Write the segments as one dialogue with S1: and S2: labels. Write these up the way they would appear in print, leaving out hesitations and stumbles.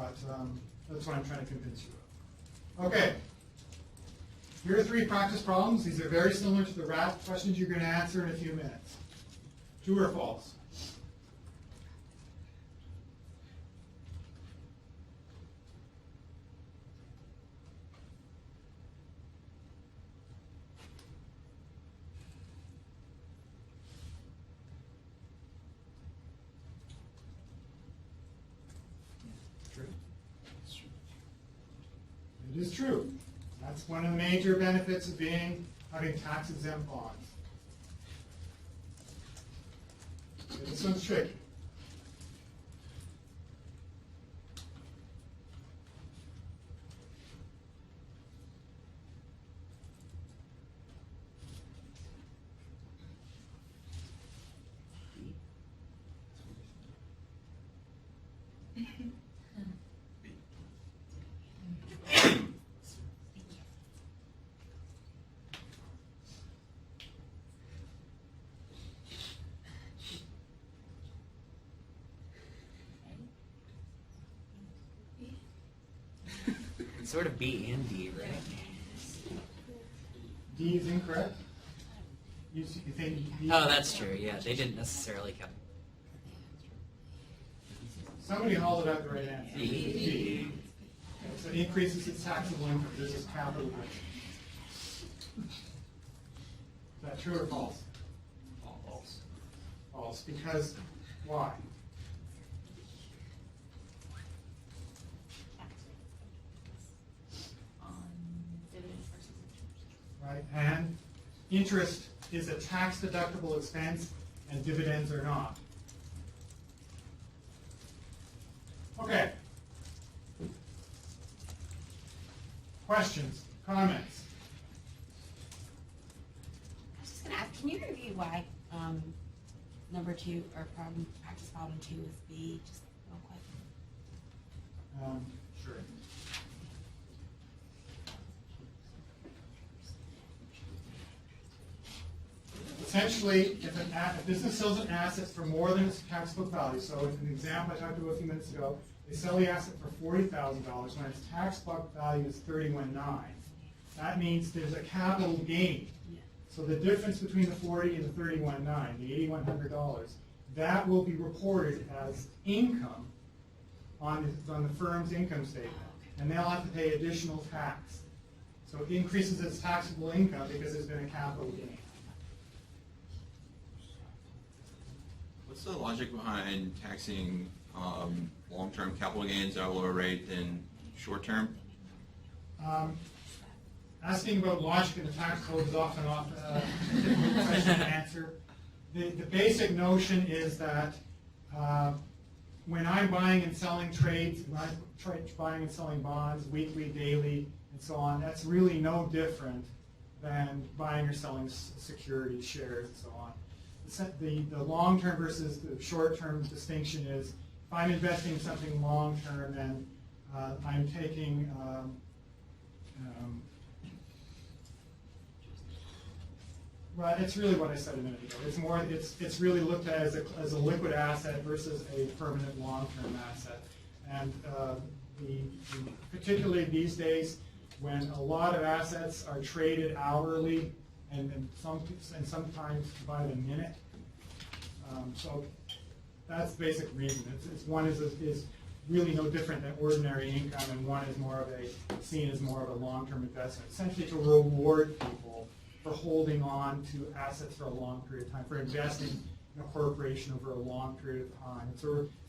S1: but that's what I'm trying to convince you of. Okay. Here are 3 practice problems. These are very similar to the RAT questions you're going to answer in a few minutes. True or false? True. It is true. That's one of the major benefits of having tax-exempt bonds. Okay, this one's tricky.
S2: Sort of B and D, right?
S1: D is incorrect. You think D?
S2: Oh, that's true. Yeah, they didn't necessarily count.
S1: Somebody hauled it out the right answer.
S2: D.
S1: D. So it increases its taxable income. This is capital gain. Is that true or false? False. False. Because why? Right? And interest is a tax-deductible expense, and dividends are not. Okay. Questions? Comments?
S3: I was just going to ask, can you review why number 2, or practice problem 2 is B, just real quick?
S1: Sure. Essentially, if a business sells an asset for more than its tax book value, so in an example I talked about a few minutes ago, they sell the asset for $40,000 when its tax book value is $31,900. That means there's a capital gain. So the difference between the 40 and the 31,900, the $8,100, that will be reported as income on the firm's income statement, and they'll have to pay additional tax. So it increases its taxable income because there's been a capital gain.
S4: What's the logic behind taxing long-term capital gains at a lower rate than short-term?
S1: Asking about logic in the tax code is often a difficult question to answer. The basic notion is that when I'm buying and selling trades, when I'm buying and selling bonds, weekly, daily, and so on, that's really no different than buying or selling securities, shares, and so on. The long-term versus the short-term distinction is if I'm investing in something long-term, then I'm taking well, it's really what I said a minute ago. It's more. It's really looked at as a liquid asset versus a permanent long-term asset, and particularly these days when a lot of assets are traded hourly and sometimes by the minute. So that's the basic reason. One is really no different than ordinary income, and one is seen as more of a long-term investment, essentially to reward people for holding on to assets for a long period of time, for investing in a corporation over a long period of time. It's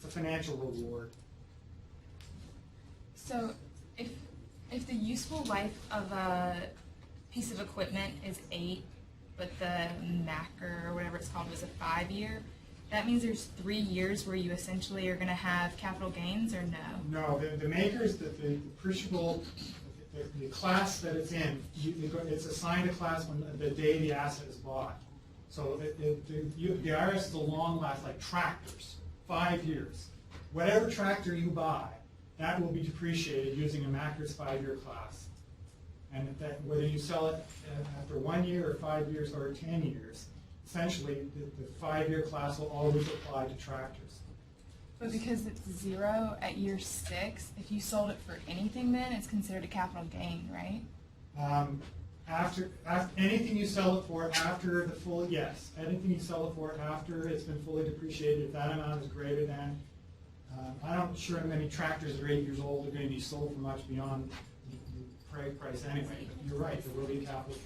S1: a financial reward.
S5: So if the useful life of a piece of equipment is 8, but the MACR or whatever it's called was a 5-year, that means there's 3 years where you essentially are going to have capital gains, or no?
S1: No, the makers, the appreciable, the class that it's in, it's assigned a class when the day the asset is bought. So the IRS is a long last, like tractors, 5 years. Whatever tractor you buy, that will be depreciated using a MACR's 5-year class. And whether you sell it after 1 year or 5 years or 10 years, essentially the 5-year class will always apply to tractors.
S5: But because it's 0 at year 6, if you sold it for anything then, it's considered a capital gain, right?
S1: After anything you sell it for after the full, yes, anything you sell it for after it's been fully depreciated, if that amount is greater than, I'm not sure how many tractors that are 8 years old are going to be sold for much beyond the price anyway. But you're right, there will be a capital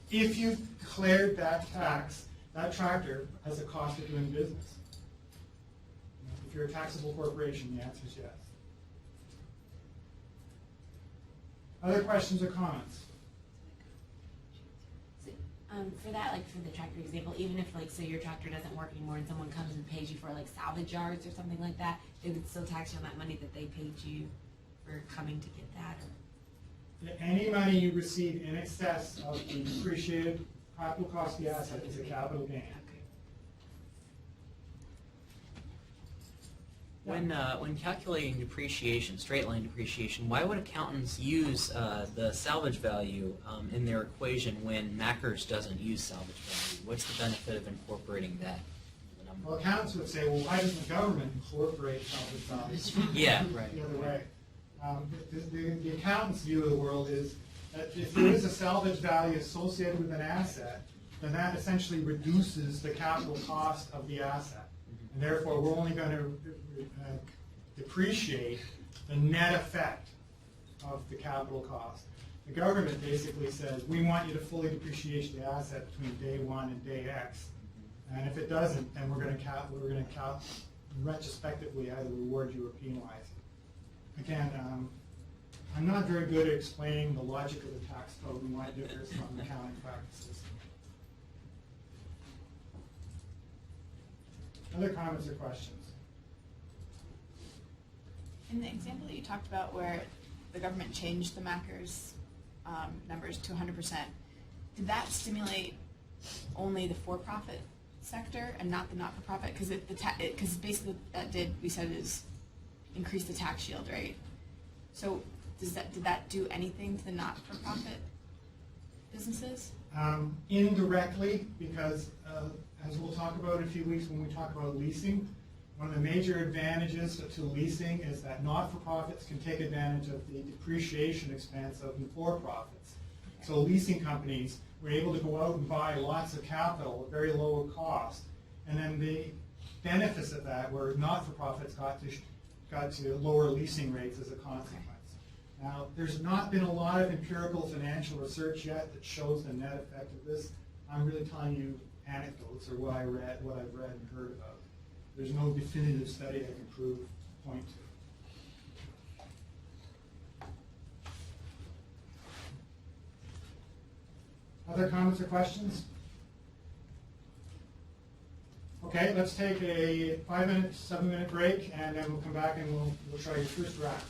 S1: gain. If you declared that tax, that tractor as a cost of doing business. If you're a taxable corporation, the answer is yes. Other questions or comments?
S3: So, for that, like for the tractor example, even if like, say your tractor doesn't work anymore and someone comes and pays you for like salvage yards or something like that, they would still tax you on that money that they paid you for coming to get that? Or?
S1: Any money you receive in excess of the depreciated capital cost of the asset is a capital gain.
S2: When calculating depreciation, straight line depreciation, why would accountants use the salvage value in their equation when Mackers doesn't use salvage value? What's the benefit of incorporating that into the number?
S1: Well, accountants would say, well, why doesn't the government incorporate salvage values?
S2: Yeah, right.
S1: The other way. The accountant's view of the world is that if there is a salvage value associated with an asset, then that essentially reduces the capital cost of the asset. And therefore, we're only going to depreciate the net effect of the capital cost. The government basically says, we want you to fully depreciate the asset between day 1 and day X. And if it doesn't, then we're going to retrospectively either reward you or penalize you. Again, I'm not very good at explaining the logic of the tax code and why it differs from accounting practices. Other comments or questions?
S6: In the example that you talked about where the government changed the Mackers numbers to 100%, did that stimulate only the for-profit sector and not the not-for-profit? Because basically that we said is increase the tax shield, right? So did that do anything to the not-for-profit businesses?
S1: Indirectly, because as we'll talk about in a few weeks when we talk about leasing, one of the major advantages to leasing is that not-for-profits can take advantage of the depreciation expense of the for-profits. So leasing companies were able to go out and buy lots of capital at very low cost, and then the benefits of that were not-for-profits got to lower leasing rates as a consequence. Now, there's not been a lot of empirical financial research yet that shows the net effect of this. I'm really telling you anecdotes or what I've read and heard about. There's no definitive study I can point to. Other comments or questions? Okay, let's take a 5-minute, 7-minute break, and then we'll come back and we'll try your first draft.